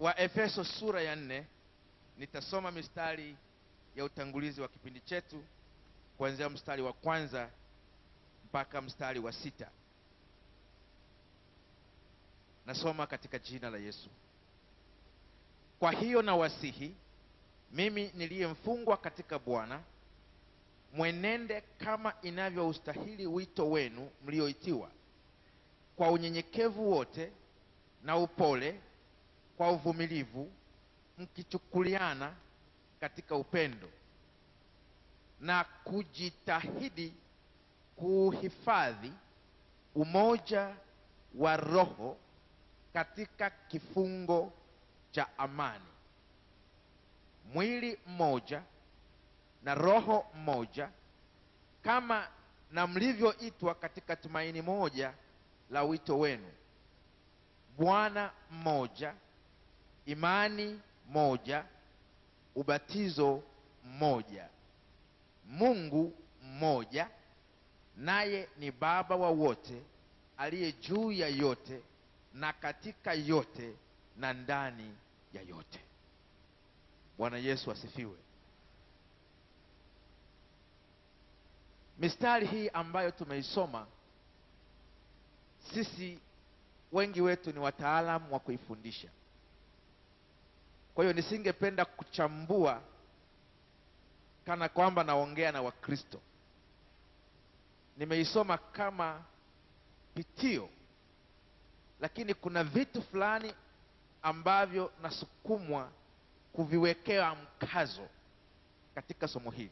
Waefeso sura ya 4, nitasoma mistari ya utangulizi wa kipindi chetu kuanzia mstari wa 1 mpaka mstari wa 6. Nasoma katika jina la Yesu. Kwa hiyo nawasihi mimi niliyemfungwa katika Bwana, mwenende kama inavyoustahili wito wenu mlioitiwa, kwa unyenyekevu wote na upole, kwa uvumilivu, mkichukuliana katika upendo, na kujitahidi kuhifadhi umoja wa roho katika kifungo cha amani. Mwili mmoja na roho mmoja, kama na mlivyoitwa katika tumaini moja la wito wenu. Bwana mmoja, imani moja, ubatizo mmoja, Mungu mmoja, naye ni Baba wa wote, aliye juu ya yote na katika yote na ndani ya yote. Bwana Yesu asifiwe. Mistari hii ambayo tumeisoma, sisi wengi wetu ni wataalamu wa kuifundisha. Kwa hiyo nisingependa kuchambua kana kwamba naongea na Wakristo. Nimeisoma kama pitio, lakini kuna vitu fulani ambavyo nasukumwa kuviwekea mkazo katika somo hili.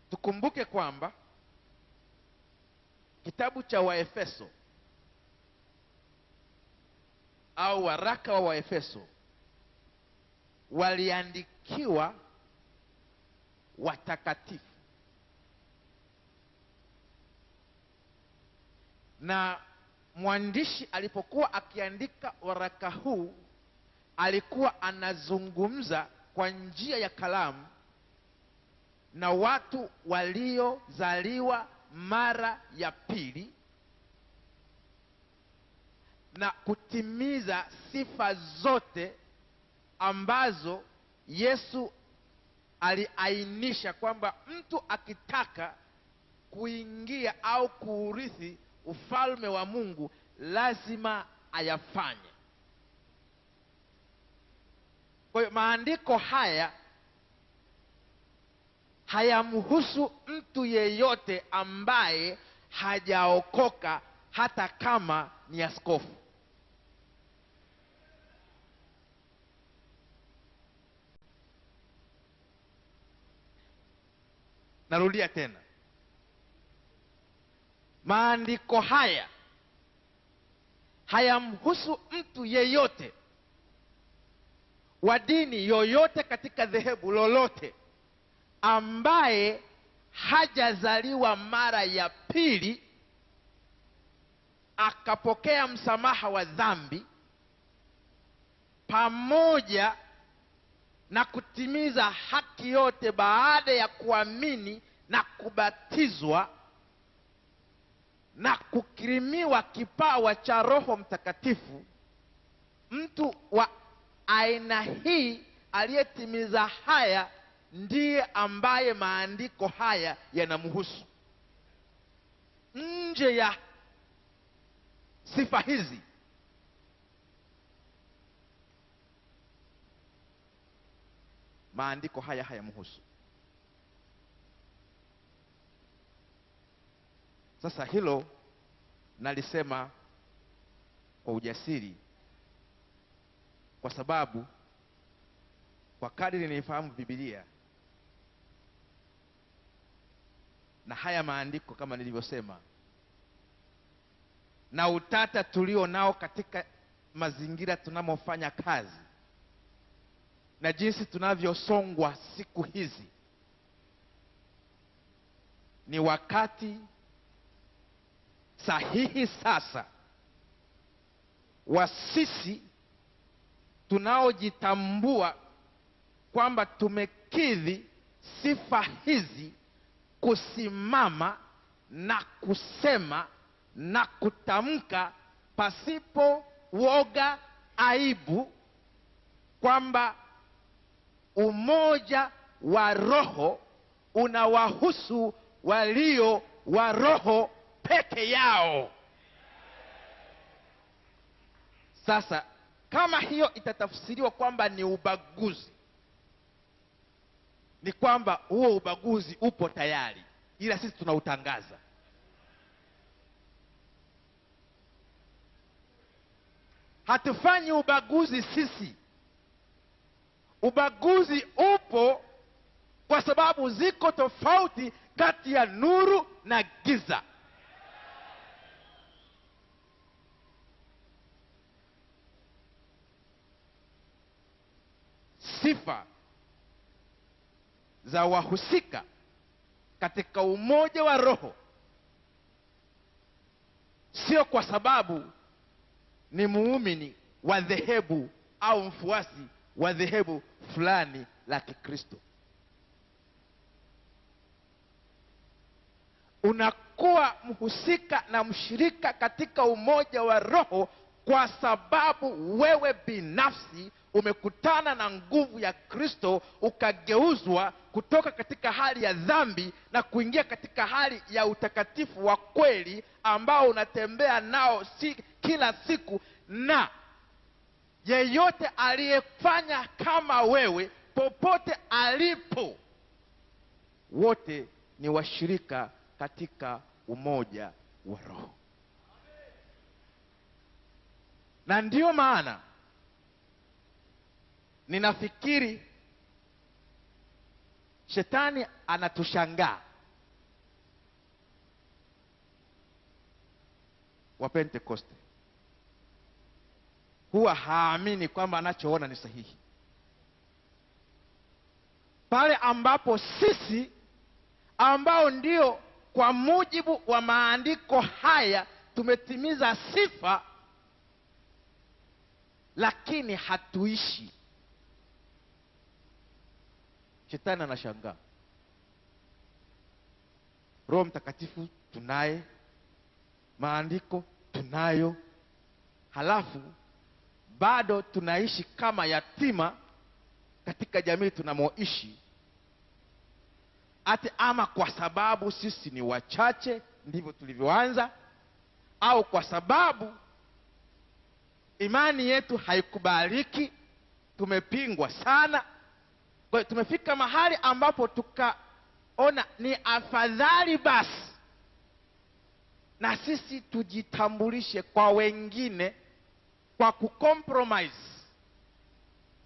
Tukumbuke kwamba kitabu cha Waefeso au waraka wa Waefeso waliandikiwa watakatifu, na mwandishi alipokuwa akiandika waraka huu alikuwa anazungumza kwa njia ya kalamu na watu waliozaliwa mara ya pili na kutimiza sifa zote ambazo Yesu aliainisha kwamba mtu akitaka kuingia au kuurithi ufalme wa Mungu lazima ayafanye. Kwa hiyo maandiko haya hayamhusu mtu yeyote ambaye hajaokoka, hata kama ni askofu. Narudia tena, maandiko haya hayamhusu mtu yeyote wa dini yoyote katika dhehebu lolote ambaye hajazaliwa mara ya pili, akapokea msamaha wa dhambi pamoja na kutimiza haki yote baada ya kuamini na kubatizwa na kukirimiwa kipawa cha Roho Mtakatifu. Mtu wa aina hii aliyetimiza haya ndiye ambaye maandiko haya yanamhusu. Nje ya sifa hizi, maandiko haya hayamhusu. Sasa hilo nalisema kwa ujasiri, kwa sababu kwa kadiri nilifahamu Biblia na haya maandiko kama nilivyosema, na utata tulio nao katika mazingira tunamofanya kazi na jinsi tunavyosongwa siku hizi, ni wakati sahihi sasa wa sisi tunaojitambua kwamba tumekidhi sifa hizi kusimama na kusema na kutamka pasipo woga, aibu, kwamba umoja wa roho unawahusu walio wa roho peke yao. Sasa kama hiyo itatafsiriwa kwamba ni ubaguzi, ni kwamba huo ubaguzi upo tayari, ila sisi tunautangaza. Hatufanyi ubaguzi sisi. Ubaguzi upo kwa sababu ziko tofauti kati ya nuru na giza. Sifa za wahusika katika umoja wa roho sio kwa sababu ni muumini wa dhehebu au mfuasi wa dhehebu fulani la Kikristo. Unakuwa mhusika na mshirika katika umoja wa roho kwa sababu wewe binafsi umekutana na nguvu ya Kristo, ukageuzwa kutoka katika hali ya dhambi na kuingia katika hali ya utakatifu wa kweli ambao unatembea nao kila siku. Na yeyote aliyefanya kama wewe popote alipo, wote ni washirika katika umoja wa roho. Na ndiyo maana ninafikiri shetani anatushangaa wa Pentekoste. Huwa haamini kwamba anachoona ni sahihi. Pale ambapo sisi ambao ndio kwa mujibu wa maandiko haya tumetimiza sifa, lakini hatuishi, shetani anashangaa. Roho Mtakatifu tunaye, maandiko tunayo, halafu bado tunaishi kama yatima katika jamii tunamoishi. Ati ama kwa sababu sisi ni wachache ndivyo tulivyoanza, au kwa sababu imani yetu haikubaliki, tumepingwa sana. Kwa hiyo tumefika mahali ambapo tukaona ni afadhali basi na sisi tujitambulishe kwa wengine kwa kucompromise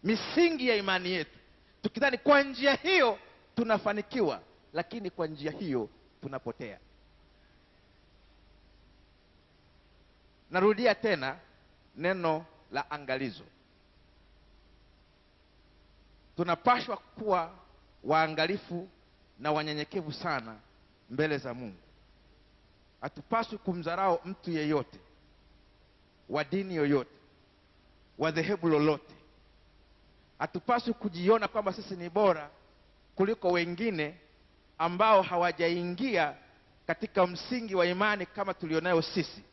misingi ya imani yetu, tukidhani kwa njia hiyo tunafanikiwa, lakini kwa njia hiyo tunapotea. Narudia tena neno la angalizo. Tunapaswa kuwa waangalifu na wanyenyekevu sana mbele za Mungu. Hatupaswi kumdharau mtu yeyote wa dini yoyote, wa dhehebu lolote. Hatupaswi kujiona kwamba sisi ni bora kuliko wengine ambao hawajaingia katika msingi wa imani kama tulionayo sisi.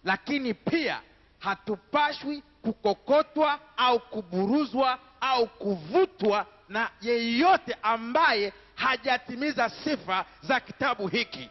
Lakini pia hatupaswi kukokotwa au kuburuzwa au kuvutwa na yeyote ambaye hajatimiza sifa za kitabu hiki.